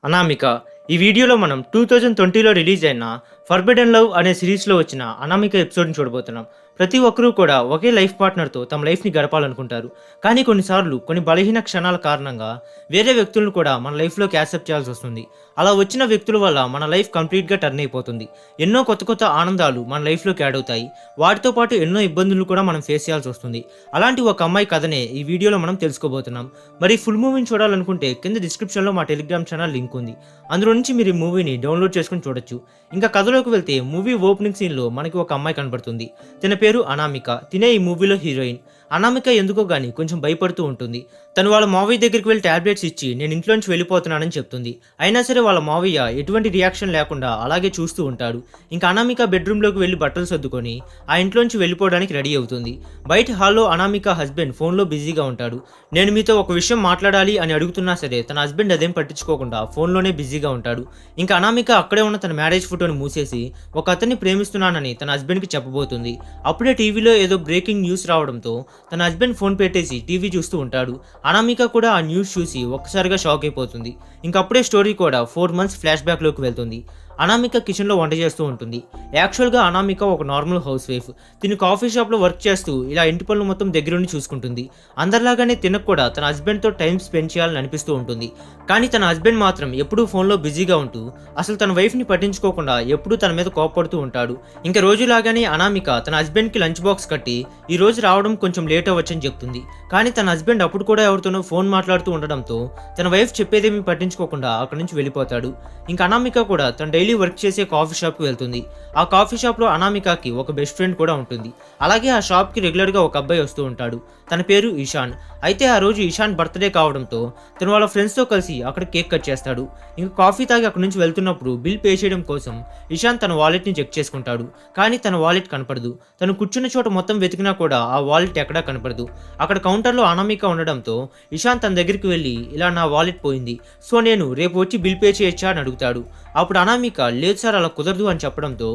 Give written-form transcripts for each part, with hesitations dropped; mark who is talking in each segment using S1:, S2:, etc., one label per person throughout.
S1: అనామిక. ఈ వీడియోలో మనం 2020లో రిలీజ్ అయిన 'ఫర్బిడెన్ లవ్' అనే సిరీస్‌లో వచ్చిన అనామిక ఎపిసోడ్‌ని చూడబోతున్నాం. ప్రతి ఒక్కరూ కూడా ఒకే లైఫ్ పార్ట్నర్‌తో తమ లైఫ్‌ని గడపాలనుకుంటారు. కానీ కొన్నిసార్లు కొన్ని బలహీన క్షణాల కారణంగా వేరే వ్యక్తులను కూడా మన లైఫ్‌లోకి యాక్సెప్ట్ చేయాల్సొస్తుంది. అలా వచ్చిన వ్యక్తుల వల్ల మన లైఫ్ కంప్లీట్‌గా టర్న్ అయిపోతుంది. ఎన్నో కొత్త ఆనందాలు మన లైఫ్‌లోకి యాడ్ అవుతాయి. వాటితో పాటు ఎన్నో ఇబ్బందులు కూడా మనం ఫేస్ చేయాల్సొస్తుంది. అలాంటి ఒక అమ్మాయి కథనే ఈ వీడియోలో మనం తెలుసుకోబోతున్నాం. మరి ఫుల్ మూవీని చూడాలనుకుంటే కింద డిస్క్రిప్షన్‌లో మా టెలిగ్రామ్ ఛానల్ లింక్ ఉంది. అందులో నుంచి మీరు ఈ మూవీని డౌన్లోడ్ చేసుకొని చూడొచ్చు. ఇంకా కథలోకి వెళ్తే మూవీ ఓపెనింగ్ సీన్‌లో మనకి ఒక అమ్మాయి కనబడుతుంది. తన పేరు అనామిక. తినే ఈ మూవీలో హీరోయిన్. అనామిక ఎందుకో గానీ కొంచెం భయపడుతూ ఉంటుంది. తను వాళ్ళ మావయ్య దగ్గరికి వెళ్ళి టాబ్లెట్స్ ఇచ్చి నేను ఇంట్లోంచి వెళ్ళిపోతున్నానని చెప్తుంది. అయినా సరే వాళ్ళ మావయ్య ఎటువంటి రియాక్షన్ లేకుండా అలాగే చూస్తూ ఉంటాడు. ఇంకా అనామిక బెడ్రూమ్లోకి వెళ్ళి బట్టలు సర్దుకొని ఆ ఇంట్లోంచి వెళ్ళిపోవడానికి రెడీ అవుతుంది. బయట హాల్లో అనామిక హస్బెండ్ ఫోన్లో బిజీగా ఉంటాడు. నేను మీతో ఒక విషయం మాట్లాడాలి అని అడుగుతున్నా సరే తన హస్బెండ్ అదేం పట్టించుకోకుండా ఫోన్లోనే బిజీగా ఉంటాడు. ఇంకా అనామిక అక్కడే ఉన్న తన మ్యారేజ్ ఫోటోని మూసేసి ఒక అతన్ని ప్రేమిస్తున్నానని తన హస్బెండ్కి చెప్పబోతుంది. అప్పుడే టీవీలో ఏదో బ్రేకింగ్ న్యూస్ రావడంతో తన హస్బెండ్ ఫోన్ పెట్టేసి టీవీ చూస్తూ ఉంటాడు. అనామిక కూడా ఆ న్యూస్ చూసి ఒక్కసారిగా షాక్ అయిపోతుంది. ఇంకప్పుడే స్టోరీ కూడా 4 months ఫ్లాష్ బ్యాక్లోకి వెళ్తుంది. అనామిక కిచెన్లో వంట చేస్తూ ఉంటుంది. యాక్చువల్గా అనామిక ఒక నార్మల్ హౌస్ వైఫ్. తిను కాఫీ షాప్లో వర్క్ చేస్తూ ఇలా ఇంటి పనులు మొత్తం దగ్గరుండి చూసుకుంటుంది. అందరిలాగానే తినకు కూడా తన హస్బెండ్తో టైం స్పెండ్ చేయాలని అనిపిస్తూ ఉంటుంది. కానీ తన హస్బెండ్ మాత్రం ఎప్పుడూ ఫోన్లో బిజీగా ఉంటూ అసలు తన వైఫ్ని పట్టించుకోకుండా ఎప్పుడూ తన మీద కోపపడుతూ ఉంటాడు. ఇంకా రోజులాగానే అనామిక తన హస్బెండ్కి లంచ్ బాక్స్ కట్టి ఈ రోజు రావడం కొంచెం లేట్ అవ్వచ్చని చెప్తుంది. కానీ తన హస్బెండ్ అప్పుడు కూడా ఎవరితోనో ఫోన్ మాట్లాడుతూ ఉండడంతో తన వైఫ్ చెప్పేదేమీ పట్టించుకోకుండా అక్కడి నుంచి వెళ్ళిపోతాడు. ఇంకా అనామిక కూడా తన డైలీ వర్క్ చేసే కాఫీ షాప్కి వెళ్తుంది. ఆ కాఫీ షాప్లో అనామికకి ఒక బెస్ట్ ఫ్రెండ్ కూడా ఉంటుంది. అలాగే ఆ షాప్కి రెగ్యులర్గా ఒక అబ్బాయి వస్తూ ఉంటాడు. తన పేరు ఇషాన్. అయితే ఆ రోజు ఇషాన్ బర్త్డే కావడంతో తను వాళ్ళ ఫ్రెండ్స్తో కలిసి అక్కడ కేక్ కట్ చేస్తాడు. ఇంకా కాఫీ తాగి అక్కడి నుంచి వెళ్తున్నప్పుడు బిల్ పే చేయడం కోసం ఇషాన్ తన వాలెట్ని చెక్ చేసుకుంటాడు. కానీ తన వాలెట్ కనపడదు. తను కూర్చున్న చోట మొత్తం వెతికినా కూడా ఆ వాలెట్ ఎక్కడా కనపడదు. అక్కడ కౌంటర్లో అనామిక ఉండడంతో ఇషాన్ తన దగ్గరికి వెళ్ళి ఇలా నా వాలెట్ పోయింది, సో నేను రేపు వచ్చి బిల్ పే చేయొచ్చా అని అడుగుతాడు. అప్పుడు అనామిక లేదు సార్ అలా కుదరదు అని చెప్పడంతో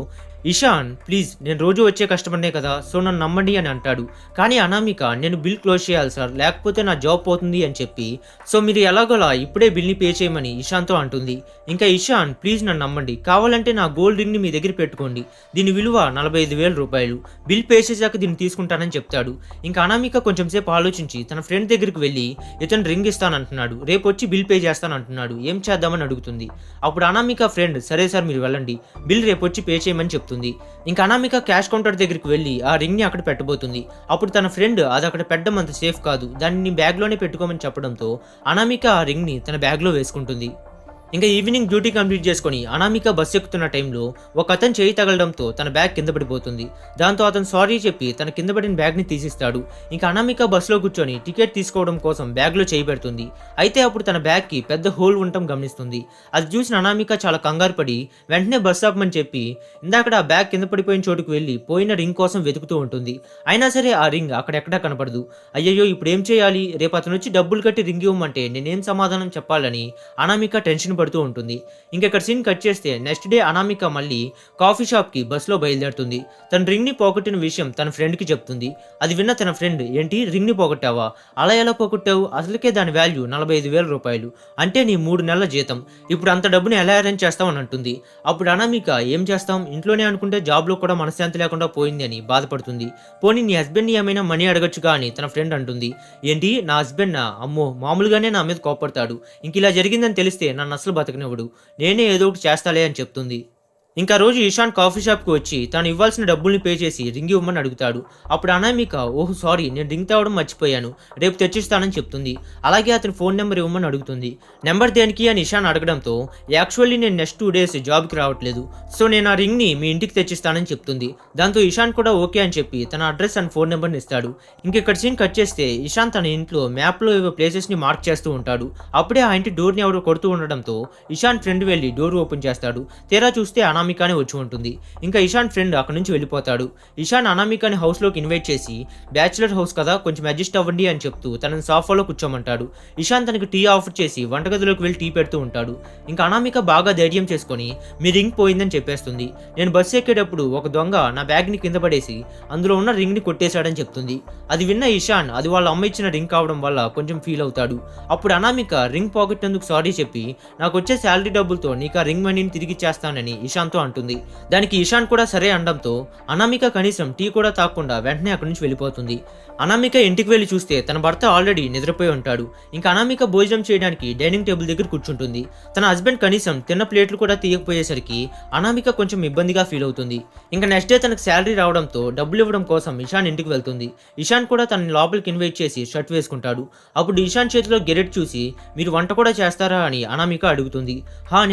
S1: ఇషాన్ ప్లీజ్ నేను రోజు వచ్చే కస్టమర్నే కదా, సో నన్ను నమ్మండి అని అంటాడు. కానీ అనామిక నేను బిల్ క్లోజ్ చేయాలి సార్, లేకపోతే నా జాబ్ పోతుంది అని చెప్పి సో మీరు ఎలాగోలా ఇప్పుడే బిల్ని పే చేయమని ఇషాన్తో అంటుంది. ఇంకా ఇషాన్ ప్లీజ్ నన్ను నమ్మండి, కావాలంటే నా గోల్డ్ రింగ్ని మీ దగ్గర పెట్టుకోండి, దీని విలువ 45,000 రూపాయలు, బిల్ పే చేశాక దీన్ని తీసుకుంటానని చెప్తాడు. ఇంకా అనామిక కొంచెం సేపు ఆలోచించి తన ఫ్రెండ్ దగ్గరికి వెళ్ళి ఇతను రింగ్ ఇస్తానంటున్నాడు, రేపు వచ్చి బిల్ పే చేస్తానంటున్నాడు, ఏం చేద్దామని అడుగుతుంది. అప్పుడు అనామిక ఫ్రెండ్ సరే సార్ మీరు వెళ్ళండి, బిల్ రేపు వచ్చి పే చేయమని చెప్తుంది. ఇంకా అనామిక క్యాష్ కౌంటర్ దగ్గరికి వెళ్ళి ఆ రింగ్ ని అక్కడ పెట్టబోతుంది. అప్పుడు తన ఫ్రెండ్ అది అక్కడ పెట్టడం అంత సేఫ్ కాదు, దాన్ని బ్యాగ్ లోనే పెట్టుకోమని చెప్పడంతో అనామిక ఆ రింగ్ ని తన బ్యాగ్ లో వేసుకుంటుంది. ఇంకా ఈవినింగ్ డ్యూటీ కంప్లీట్ చేసుకుని అనామిక బస్సు ఎక్కుతున్న టైంలో ఒక అతను చేయి తగలడంతో తన బ్యాగ్ కింద పడిపోతుంది. దాంతో అతను సారీ చెప్పి తన కింద పడిన బ్యాగ్ని తీసిస్తాడు. ఇంకా అనామిక బస్సులో కూర్చొని టికెట్ తీసుకోవడం కోసం బ్యాగ్లో చేయి పెడుతుంది. అయితే అప్పుడు తన బ్యాగ్కి పెద్ద హోల్ ఉండటం గమనిస్తుంది. అది చూసిన అనామిక చాలా కంగారు పడి వెంటనే బస్సు ఆపమని చెప్పి ఇందాక ఆ బ్యాగ్ కింద పడిపోయిన చోటుకు వెళ్ళి పోయిన రింగ్ కోసం వెతుకుతూ ఉంటుంది. అయినా సరే ఆ రింగ్ అక్కడెక్కడా కనపడదు. అయ్యయ్యో ఇప్పుడు ఏం చేయాలి, రేపు అతను వచ్చి డబ్బులు కట్టి రింగ్ ఇవ్వమంటే నేనేం సమాధానం చెప్పాలని అనామిక టెన్షన్ పడుతూ ఉంటుంది. ఇక్కడ సీన్ కట్ చేస్తే నెక్స్ట్ డే అనామిక మళ్ళీ కాఫీ షాప్ కి బస్సులో బయలుదేరుతుంది. తన రింగ్ ని పోగొట్టిన విషయం తన ఫ్రెండ్ కి చెప్తుంది. అది విన్న తన ఫ్రెండ్ ఏంటి రింగ్ ని పోగొట్టావా, అలా ఎలా పోగొట్టావు, అసలుకే దాని వాల్యూ 45,000 రూపాయలు, అంటే నీ 3 నెలల జీతం, ఇప్పుడు అంత డబ్బుని ఎలా అరేంజ్ చేస్తావు అని అంటుంది. అప్పుడు అనామిక ఏం చేస్తాం, ఇంట్లోనే అనుకుంటే జాబ్ లో కూడా మనశ్శాంతి లేకుండా పోయింది అని బాధపడుతుంది. పోనీ నీ హస్బెండ్ ని ఏమైనా మనీ అడగచ్చుగా అని తన ఫ్రెండ్ అంటుంది. ఏంటి నా హస్బెండ్ నా అమ్మో మామూలుగానే నా మీద కోపడతాడు, ఇంక ఇలా జరిగిందని తెలిస్తే నన్ను అసలు బతకనివ్వడు, నేనే ఏదో ఒకటి చేస్తాలే అని చెప్తుంది. ఇంకా రోజు ఇషాన్ కాఫీ షాప్కి వచ్చి తాను ఇవ్వాల్సిన డబ్బుల్ని పే చేసి రింగ్ ఇవ్వమని అడుగుతాడు. అప్పుడు అనామిక ఓహ్ సారీ నేను రింగ్ తేవడం మర్చిపోయాను, రేపు తెచ్చిస్తానని చెప్తుంది. అలాగే అతని ఫోన్ నెంబర్ ఇవ్వమని అడుగుతుంది. నెంబర్ దేనికి అని ఇషాన్ అడగడంతో యాక్చువల్లీ నేను నెక్స్ట్ 2 days జాబ్కి రావట్లేదు, సో నేను ఆ రింగ్ని మీ ఇంటికి తెచ్చిస్తానని చెప్తుంది. దాంతో ఇషాన్ కూడా ఓకే అని చెప్పి తన అడ్రస్ అండ్ ఫోన్ నెంబర్ని ఇస్తాడు. ఇక్కడ సీన్ కట్ చేస్తే ఇషాన్ తన ఇంట్లో మ్యాప్లో ఏవో ప్లేసెస్ని మార్క్ చేస్తూ ఉంటాడు. అప్పుడే ఆ ఇంటి డోర్ని ఎవరో కొడుతూ ఉండడంతో ఇషాన్ ఫ్రెండ్ వెళ్ళి డోర్ ఓపెన్ చేస్తాడు. తీరా చూస్తే అనామికానే వచ్చి ఉంటుంది. ఇంకా ఇషాన్ ఫ్రెండ్ అక్కడ నుంచి వెళ్ళిపోతాడు. ఇషాన్ అనామికాని హౌస్లోకి ఇన్వైట్ చేసి బ్యాచులర్ హౌస్ కదా కొంచెం అడ్జస్ట్ అవ్వండి అని చెప్తూ తనని సోఫాలో కూర్చోమంటాడు. ఇషాన్ తనకి టీ ఆఫర్ చేసి వంటగదిలోకి వెళ్ళి టీ పెడుతూ ఉంటాడు. ఇంకా అనామిక బాగా ధైర్యం చేసుకొని మీ రింగ్ పోయిందని చెప్పేస్తుంది. నేను బస్సు ఎక్కేటప్పుడు ఒక దొంగ నా బ్యాగ్ని కింద పడేసి అందులో ఉన్న రింగ్ని కొట్టేశాడని చెప్తుంది. అది విన్న ఇషాన్ అది వాళ్ళ అమ్మ ఇచ్చిన రింగ్ కావడం వల్ల కొంచెం ఫీల్ అవుతాడు. అప్పుడు అనామిక రింగ్ పోగొట్టినందుకు సారీ చెప్పి నాకు వచ్చే శాలరీ డబ్బులతో నీకు ఆ రింగ్ మనీని తిరిగి ఇచ్చేస్తానని ఇషాన్తో అంటుంది. దానికి ఇషాన్ కూడా సరే అనడంతో అనామిక కనీసం టీ కూడా తాగకుండా వెంటనే అక్కడి నుంచి వెళ్ళిపోతుంది. అనామిక ఇంటికి వెళ్ళి చూస్తే తన భర్త ఆల్రెడీ నిద్రపోయి ఉంటాడు. ఇంకా అనామిక భోజనం చేయడానికి డైనింగ్ టేబుల్ దగ్గర కూర్చుంటుంది. తన హస్బెండ్ కనీసం తిన్న ప్లేట్లు కూడా తీయకపోయేసరికి అనామిక కొంచెం ఇబ్బందిగా ఫీల్ అవుతుంది. ఇంకా నెక్స్ట్ డే తనకు శాలరీ రావడంతో డబ్బులు ఇవ్వడం కోసం ఇషాన్ ఇంటికి వెళ్తుంది. ఇషాన్ కూడా తనని లోపలికి ఇన్వైట్ చేసి షర్ట్ వేసుకుంటాడు. అప్పుడు ఇషాన్ చేతిలో గెరెట్ చూసి మీరు వంట కూడా చేస్తారా అని అనామిక అడుగుతుంది.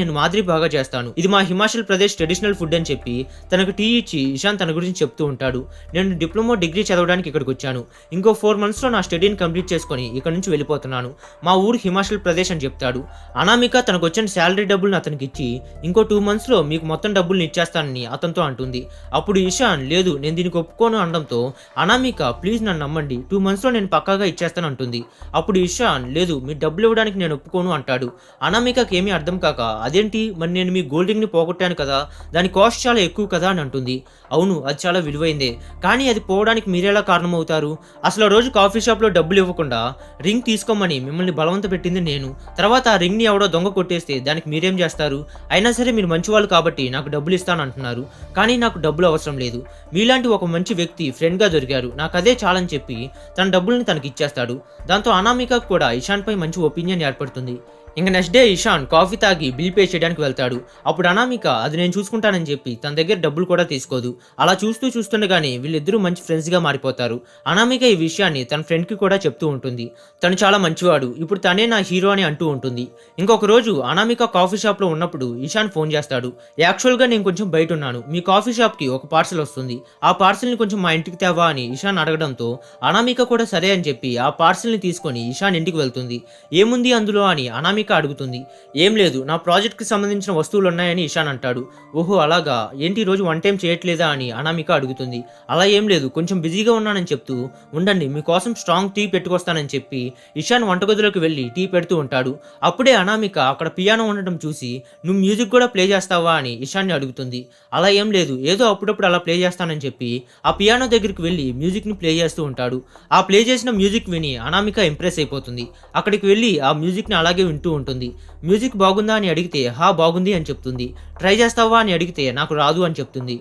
S1: నేను మాదిరి బాగా చేస్తాను, ఇది మా హిమాచల్ ప్రదేశ్ ట్రెడిషనల్ ఫుడ్ అని చెప్పి తనకు టీ ఇచ్చి ఇషాన్ తన గురించి చెప్తూ ఉంటాడు. నేను డిప్లొమా డిగ్రీ చదవడానికి ఇక్కడికి వచ్చాను. ఇంకో 4 monthsలో నా స్టడీని కంప్లీట్ చేసుకొని ఇక్కడ నుంచి వెళ్ళిపోతున్నాను. మా ఊరు హిమాచల్ ప్రదేశ్ అని చెప్తాడు. అనామిక తనకు వచ్చిన శాలరీ డబ్బులను అతనికి ఇచ్చి ఇంకో 2 monthsలో మీకు మొత్తం డబ్బుల్ని ఇచ్చేస్తానని అతనితో అంటుంది. అప్పుడు ఇషాన్ లేదు నేను దీనికి ఒప్పుకోను అనడంతో అనామిక ప్లీజ్ నన్ను నమ్మండి 2 monthsలో నేను పక్కాగా ఇచ్చేస్తాను అంటుంది. అప్పుడు ఇషాన్ లేదు మీరు డబ్బులు ఇవ్వడానికి నేను ఒప్పుకోను అంటాడు. అనామికకి ఏమీ అర్థం కాక అదేంటి మరి నేను మీ గోల్డ్ రింగ్ని పోగొట్టాను కదా, దాని కాస్ట్ చాలా ఎక్కువ కదా అని అంటుంది. అవును అది చాలా విలువైందే, కానీ అది పోవడానికి మీరెలా కారణమవుతారు? అసలు రోజు కాఫీ షాప్లో డబ్బులు ఇవ్వకుండా రింగ్ తీసుకోమని మిమ్మల్ని బలవంత పెట్టింది నేను. తర్వాత ఆ రింగ్ని ఎవడో దొంగ కొట్టేస్తే దానికి మీరేం చేస్తారు? అయినా సరే మీరు మంచివాళ్ళు కాబట్టి నాకు డబ్బులు ఇస్తాను అంటున్నారు, కానీ నాకు డబ్బులు అవసరం లేదు. మీలాంటి ఒక మంచి వ్యక్తి ఫ్రెండ్గా దొరికారు, నాకు అదే చాలని చెప్పి తన డబ్బుల్ని తనకి ఇచ్చేస్తాడు. దాంతో అనామిక కూడా ఇషాన్పై మంచి ఒపీనియన్ ఏర్పడుతుంది. ఇంకా నెక్స్ట్ డే ఇషాన్ కాఫీ తాగి బిల్ పే చేయడానికి వెళ్తాడు. అప్పుడు అనామిక అది నేను చూసుకుంటానని చెప్పి తన దగ్గర డబ్బులు కూడా తీసుకోదు. అలా చూస్తుండగానే వీళ్ళిద్దరూ మంచి ఫ్రెండ్స్గా మారిపోతారు. అనామిక ఈ విషయాన్ని తన ఫ్రెండ్కి కూడా చెప్తూ ఉంటుంది. తను చాలా మంచివాడు, ఇప్పుడు తనే నా హీరో అని అంటూ ఉంటుంది. ఇంకొక రోజు అనామిక కాఫీ షాప్లో ఉన్నప్పుడు ఇషాన్ ఫోన్ చేస్తాడు. యాక్చువల్గా నేను కొంచెం బయట ఉన్నాను, మీ కాఫీ షాప్కి ఒక పార్సల్ వస్తుంది, ఆ పార్సల్ని కొంచెం మా ఇంటికి తేవా అని ఇషాన్ అడగడంతో అనామిక కూడా సరే అని చెప్పి ఆ పార్సల్ని తీసుకొని ఇషాన్ ఇంటికి వెళ్తుంది. ఏముంది అందులో అని అనామిక అడుగుతుంది. ఏం లేదు, నా ప్రాజెక్ట్కి సంబంధించిన వస్తువులు ఉన్నాయని ఇషాన్ అంటాడు. ఓహో అలాగా, ఏంటి రోజు వన్ టైం చేయట్లేదా అని అనామిక అడుగుతుంది. అలా ఏం లేదు, కొంచెం బిజీగా ఉన్నానని చెప్తూ ఉండండి మీకోసం స్ట్రాంగ్ టీ పెట్టుకొస్తానని చెప్పి ఇషాన్ వంటగదిలోకి వెళ్ళి టీ పెడుతూ ఉంటాడు. అప్పుడే అనామిక అక్కడ పియానో ఉండడం చూసి నువ్వు మ్యూజిక్ కూడా ప్లే చేస్తావా అని ఇషాన్ని అడుగుతుంది. అలా ఏం లేదు, ఏదో అప్పుడప్పుడు అలా ప్లే చేస్తానని చెప్పి ఆ పియానో దగ్గరికి వెళ్ళి మ్యూజిక్ని ప్లే చేస్తూ ఉంటాడు. ఆ ప్లే చేసిన మ్యూజిక్ విని అనామిక ఇంప్రెస్ అయిపోతుంది. అక్కడికి వెళ్ళి ఆ మ్యూజిక్ని అలాగే వింటూ ఉంటుంది. మ్యూజిక్ బాగుందా అని అడిగితే బాగుంది అని చెప్తుంది. ట్రై చేస్తావా అని అడిగితే నాకు రాదు అని చెప్తుంది.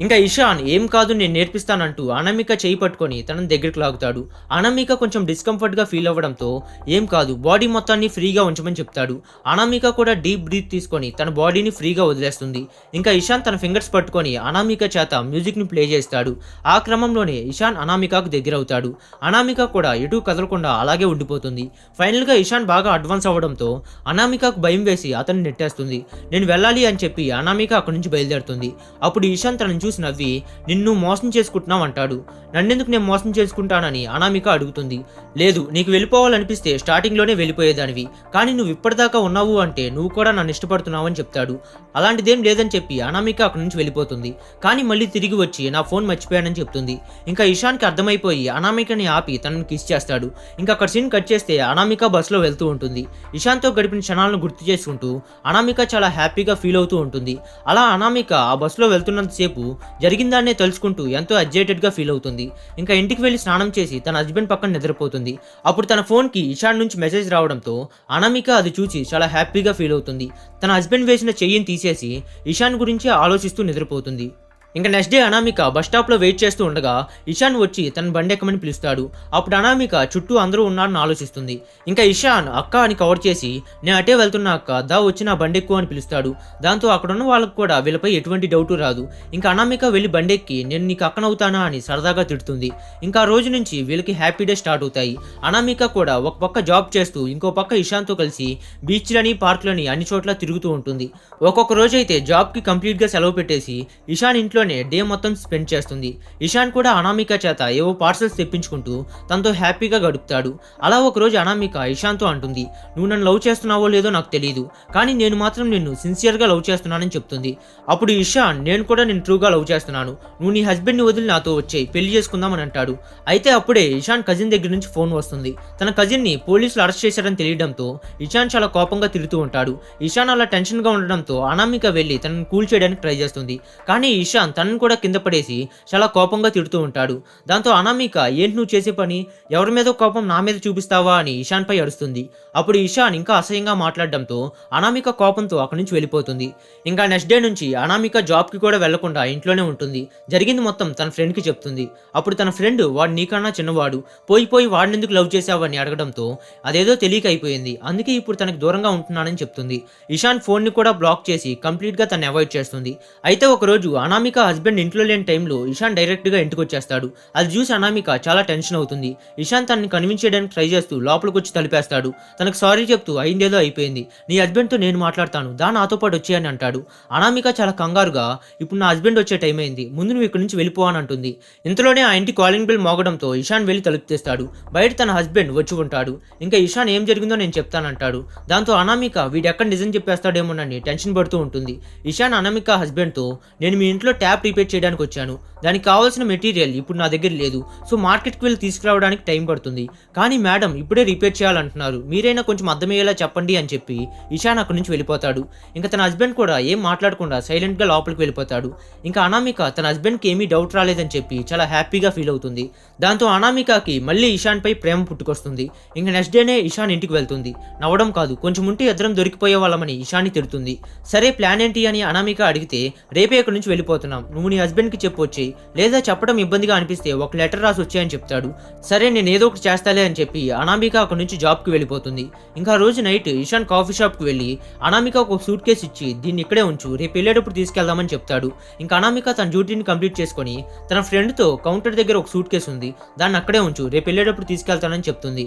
S1: ఇంకా ఇషాన్ ఏం కాదు నేను నేర్పిస్తానంటూ అనామిక చేయి పట్టుకొని తనని దగ్గరికి లాగుతాడు. అనామిక కొంచెం డిస్కంఫర్ట్గా ఫీల్ అవ్వడంతో ఏం కాదు బాడీ మొత్తాన్ని ఫ్రీగా ఉంచమని చెప్తాడు. అనామిక కూడా డీప్ బ్రీత్ తీసుకొని తన బాడీని ఫ్రీగా వదిలేస్తుంది. ఇంకా ఇషాన్ తన ఫింగర్స్ పట్టుకొని అనామిక చేత మ్యూజిక్ని ప్లే చేస్తాడు. ఆ క్రమంలోనే ఇషాన్ అనామికకు దగ్గరవుతాడు. అనామిక కూడా ఎటు కదలకుండా అలాగే ఉండిపోతుంది. ఫైనల్గా ఇషాన్ బాగా అడ్వాన్స్ అవ్వడంతో అనామికకు భయం వేసి అతన్ని నెట్టేస్తుంది. నేను వెళ్ళాలి అని చెప్పి అనామిక అక్కడి నుంచి బయలుదేరుతుంది. అప్పుడు ఇషాన్ తనని చూసి నవ్వి నిన్ను మోసం చేసుకుంటున్నావు అంటాడు. నన్నెందుకు నేను మోసం చేసుకుంటానని అనామిక అడుగుతుంది. లేదు, నీకు వెళ్ళిపోవాలనిపిస్తే స్టార్టింగ్లోనే వెళ్ళిపోయేదానివి, కానీ నువ్వు ఇప్పటిదాకా ఉన్నావు అంటే నువ్వు కూడా నన్ను ఇష్టపడుతున్నావు అని చెప్తాడు. అలాంటిదేం లేదని చెప్పి అనామిక అక్కడి నుంచి వెళ్ళిపోతుంది. కానీ మళ్ళీ తిరిగి వచ్చి నా ఫోన్ మర్చిపోయానని చెప్తుంది. ఇంకా ఇషాన్కి అర్థమైపోయి అనామికని ఆపి తనని కిస్ చేస్తాడు. ఇంకా అక్కడ సీన్ కట్ చేస్తే అనామిక బస్సులో వెళ్తూ ఉంటుంది. ఇషాన్తో గడిపిన క్షణాలను గుర్తు చేసుకుంటూ అనామిక చాలా హ్యాపీగా ఫీల్ అవుతూ ఉంటుంది. అలా అనామిక ఆ బస్సులో వెళ్తున్నంతసేపు జరిగిందాన్నే తలుచుకుంటూ ఎంతో ఎగ్జైటెడ్గా ఫీల్ అవుతుంది. ఇంకా ఇంటికి వెళ్ళి స్నానం చేసి తన హస్బెండ్ పక్కన నిద్రపోతుంది. అప్పుడు తన ఫోన్కి ఇషాన్ నుంచి మెసేజ్ రావడంతో అనామిక అది చూసి చాలా హ్యాపీగా ఫీల్ అవుతుంది. తన హస్బెండ్ వేసిన చెయ్యిని తీసేసి ఇషాన్ గురించి ఆలోచిస్తూ నిద్రపోతుంది. ఇంకా నెక్స్ట్ డే అనామిక బస్ స్టాప్లో వెయిట్ చేస్తూ ఉండగా ఇషాన్ వచ్చి తన బండి ఎక్కమని పిలుస్తాడు. అప్పుడు అనామిక చుట్టూ అందరూ ఉన్నారని ఆలోచిస్తుంది. ఇంకా ఇషాన్ అక్క అని కవర్ చేసి నేను అటే వెళ్తున్నా అక్క దా వచ్చి నా బండి ఎక్కువ అని పిలుస్తాడు. దాంతో అక్కడ ఉన్న వాళ్ళకు కూడా వీళ్ళపై ఎటువంటి డౌటు రాదు. ఇంకా అనామిక వెళ్ళి బండెక్కి నేను నీకు అక్కనవుతానా అని సరదాగా తిడుతుంది. ఇంకా రోజు నుంచి వీళ్ళకి హ్యాపీ డే స్టార్ట్ అవుతాయి. అనామిక కూడా ఒక పక్క జాబ్ చేస్తూ ఇంకో పక్క ఇషాన్తో కలిసి బీచ్లని పార్క్లని అన్ని చోట్ల తిరుగుతూ ఉంటుంది. ఒక్కొక్క రోజు అయితే జాబ్కి కంప్లీట్గా సెలవు పెట్టేసి ఇషాన్ ఇంట్లో ఇంట్లోనే డే మొత్తం స్పెండ్ చేస్తుంది. ఇషాన్ కూడా అనామిక చేత ఏవో పార్సల్స్ తెప్పించుకుంటూ తనతో హ్యాపీగా గడుపుతాడు. అలా ఒకరోజు అనామిక ఇషాన్తో అంటుంది, నువ్వు నన్ను లవ్ చేస్తున్నావో లేదో నాకు తెలియదు, కానీ నేను మాత్రం నిన్ను సిన్సియర్గా లవ్ చేస్తున్నానని చెప్తుంది. అప్పుడు ఇషాన్, నేను కూడా నిన్ను ట్రూగా లవ్ చేస్తున్నాను, నువ్వు నీ హస్బెండ్ని వదిలి నాతో వచ్చేయి, పెళ్లి చేసుకుందామని అంటాడు. అయితే అప్పుడే ఇషాన్ కజిన్ దగ్గర నుంచి ఫోన్ వస్తుంది. తన కజిన్ని పోలీసులు అరెస్ట్ చేశారని తెలియడంతో ఇషాన్ చాలా కోపంగా తిరుగుతూ ఉంటాడు. ఇషాన్ అలా టెన్షన్గా ఉండడంతో అనామిక వెళ్ళి తనను కూల్ చేయడానికి ట్రై చేస్తుంది. కానీ ఇషాన్ తనను కూడా కింద పడేసి చాలా కోపంగా తిడుతూ ఉంటాడు. దాంతో అనామిక, ఏంటి నువ్వు చేసే పని, ఎవరి మీద కోపం నా మీద చూపిస్తావా అని ఇషాన్ పై అరుస్తుంది. అప్పుడు ఇషాన్ ఇంకా అసహ్యంగా మాట్లాడడంతో అనామిక కోపంతో అక్కడి నుంచి వెళ్ళిపోతుంది. ఇంకా నెక్స్ట్ డే నుంచి అనామిక జాబ్కి కూడా వెళ్లకుండా ఇంట్లోనే ఉంటుంది. జరిగింది మొత్తం తన ఫ్రెండ్కి చెప్తుంది. అప్పుడు తన ఫ్రెండ్, వాడు నీకన్నా చిన్నవాడు, పోయి వాడినెందుకు లవ్ చేసావని అడగడంతో అదేదో తెలియక అయిపోయింది, అందుకే ఇప్పుడు తనకు దూరంగా ఉంటున్నానని చెప్తుంది. ఇషాన్ ఫోన్ని కూడా బ్లాక్ చేసి కంప్లీట్గా తను అవాయిడ్ చేస్తుంది. అయితే ఒకరోజు అనామిక హస్బెండ్ ఇంట్లో లేని టైంలో ఇషాన్ డైరెక్ట్గా ఇంటికి వచ్చేస్తాడు. అది చూసి అనామిక చాలా టెన్షన్ అవుతుంది. ఇషాన్ తనని కన్విన్స్ చేయడానికి ట్రై చేస్తూ లోపలికి వచ్చి తలిపేస్తాడు. తనకు సారీ చెప్తూ, అయిందేదో అయిపోయింది, నీ హస్బెండ్తో నేను మాట్లాడతాను, నాతో పాటు వచ్చేయని అంటాడు. అనామిక చాలా కంగారుగా, ఇప్పుడు నా హస్బెండ్ వచ్చే టైం అయింది, ముందు నువ్వు ఇక్కడి నుంచి వెళ్ళిపో అని అంటుంది. ఇంతలోనే ఆ ఇంటి కాలింగ్ బిల్ మోగడంతో ఇషాన్ వెళ్ళి తలుపు తీస్తాడు. బయట తన హస్బెండ్ వచ్చి ఉంటాడు. ఇంకా ఇషాన్ ఏం జరిగిందో నేను చెప్తానంటాడు. దాంతో అనామిక వీడెక్కడ నిజం చెప్పేస్తాడేమోనని టెన్షన్ పడుతూ ఉంటుంది. ఇషాన్ అనామిక హస్బెండ్తో, నేను మీ ఇంట్లో ట్యాప్ రిపేర్ చేయడానికి వచ్చాను, దానికి కావాల్సిన మెటీరియల్ ఇప్పుడు నా దగ్గర లేదు, సో మార్కెట్కి వెళ్ళి తీసుకురావడానికి టైం పడుతుంది, కానీ మేడం ఇప్పుడే రిపేర్ చేయాలంటున్నారు, మీరైనా కొంచెం అర్థమయ్యేలా చెప్పండి అని చెప్పి ఇషాన్ అక్కడి నుంచి వెళ్ళిపోతాడు. ఇంకా తన హస్బెండ్ కూడా ఏం మాట్లాడకుండా సైలెంట్గా లోపలికి వెళ్ళిపోతాడు. ఇంకా అనామిక తన హస్బెండ్కి ఏమీ డౌట్ రాలేదని చెప్పి చాలా హ్యాపీగా ఫీల్ అవుతుంది. దాంతో అనామికకి మళ్ళీ ఇషాన్ పై ప్రేమ పుట్టుకొస్తుంది. ఇంకా నెక్స్ట్ డేనే ఇషాన్ ఇంటికి వెళ్తుంది. నవ్వడం కాదు, కొంచెం ఉంటే ఇద్దరం దొరికిపోయే వాళ్ళమని ఇషాన్ని తిడుతుంది. సరే ప్లాన్ ఏంటి అని అనామిక అడిగితే, రేపే ఇక్కడి నుంచి వెళ్ళిపోతున్నాం, నువ్వు నీ హస్బెండ్కి చెప్పు వచ్చేయి, లేదా చెప్పడం ఇబ్బందిగా అనిపిస్తే ఒక లెటర్ రాసి వచ్చాయని చెప్తాడు. సరే నేను ఏదో ఒకటి చేస్తాలే అని చెప్పి అనామిక అక్కడి నుంచి జాబ్కి వెళ్ళిపోతుంది. ఇంకా రోజు నైట్ ఇషాన్ కాఫీ షాప్కి వెళ్ళి అనామిక ఒక సూట్ కేసు ఇచ్చి, దీన్ని ఇక్కడే ఉంచు, రేపు వెళ్ళేటప్పుడు తీసుకెళ్దామని చెప్తాడు. ఇంకా అనామిక తన డ్యూటీని కంప్లీట్ చేసుకొని తన ఫ్రెండ్తో కౌంటర్ దగ్గర ఒక సూట్ కేసు ఉంది, దాన్ని అక్కడే ఉంచు, రేపు వెళ్ళేటప్పుడు తీసుకెళ్తానని చెప్తుంది.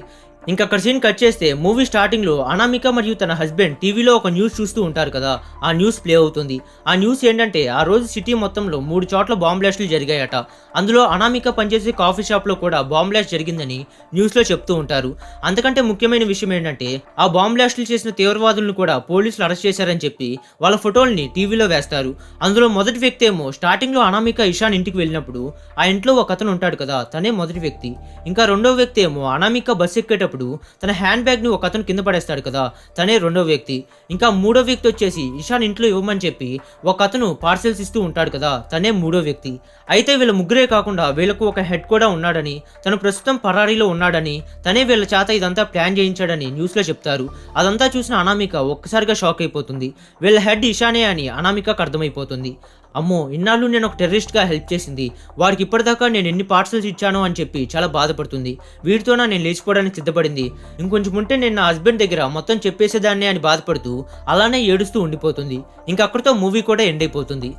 S1: ఇంకా అక్కడ సీన్ కట్ చేస్తే మూవీ స్టార్టింగ్లో అనామిక మరియు తన హస్బెండ్ టీవీలో ఒక న్యూస్ చూస్తూ ఉంటారు కదా, ఆ న్యూస్ ప్లే అవుతుంది. ఆ న్యూస్ ఏంటంటే ఆ రోజు సిటీ మొత్తంలో 3 చోట్ల బాంబ్ బ్లాస్టులు జరిగాయట. అందులో అనామిక పనిచేసే కాఫీ షాప్లో కూడా బాంబ్ బ్లాస్ట్ జరిగిందని న్యూస్లో చెప్తూ ఉంటారు. అంతకంటే ముఖ్యమైన విషయం ఏంటంటే ఆ బాంబ్ బ్లాస్టులు చేసిన తీవ్రవాదులను కూడా పోలీసులు అరెస్ట్ చేశారని చెప్పి వాళ్ళ ఫోటోల్ని టీవీలో వేస్తారు. అందులో మొదటి వ్యక్తి ఏమో స్టార్టింగ్లో అనామిక ఇషాన్ ఇంటికి వెళ్ళినప్పుడు ఆ ఇంట్లో ఒక అతను ఉంటాడు కదా, తనే మొదటి వ్యక్తి. ఇంకా రెండో వ్యక్తి ఏమో అనామిక బస్సు ఎక్కేటప్పుడు తన హ్యాండ్ బ్యాగ్ ని ఒక అతను కింద పడేస్తాడు కదా, తనే రెండో వ్యక్తి. ఇంకా మూడో వ్యక్తి వచ్చేసి ఇషాన్ ఇంట్లో ఇవ్వమని చెప్పి ఒక అతను పార్సెల్స్ ఇస్తూ ఉంటాడు కదా, తనే మూడో వ్యక్తి. అయితే వీళ్ళ ముగ్గురే కాకుండా వీళ్ళకు ఒక హెడ్ కూడా ఉన్నాడని, తను ప్రస్తుతం పరారీలో ఉన్నాడని, తనే వీళ్ళ చేత ఇదంతా ప్లాన్ చేయించాడని న్యూస్ లో చెప్తారు. అదంతా చూసిన అనామిక ఒక్కసారిగా షాక్ అయిపోతుంది. వీళ్ళ హెడ్ ఇషానే అని అనామికకు అర్థమైపోతుంది. అమ్మో, ఇన్నాళ్ళు నేను ఒక టెర్రరిస్ట్గా హెల్ప్ చేసింది, వాడికి ఇప్పటిదాకా నేను ఎన్ని పార్సల్స్ ఇచ్చానో అని చెప్పి చాలా బాధపడుతుంది. వీడితోనా నేను లేచిపోవడానికి సిద్ధపడింది, ఇంకొంచెం ఉంటే నేను నా హస్బెండ్ దగ్గర మొత్తం చెప్పేసేదాన్ని అని బాధపడుతూ అలానే ఏడుస్తూ ఉండిపోతుంది. ఇంకా అక్కడితో మూవీ కూడా ఎండ్ అయిపోతుంది.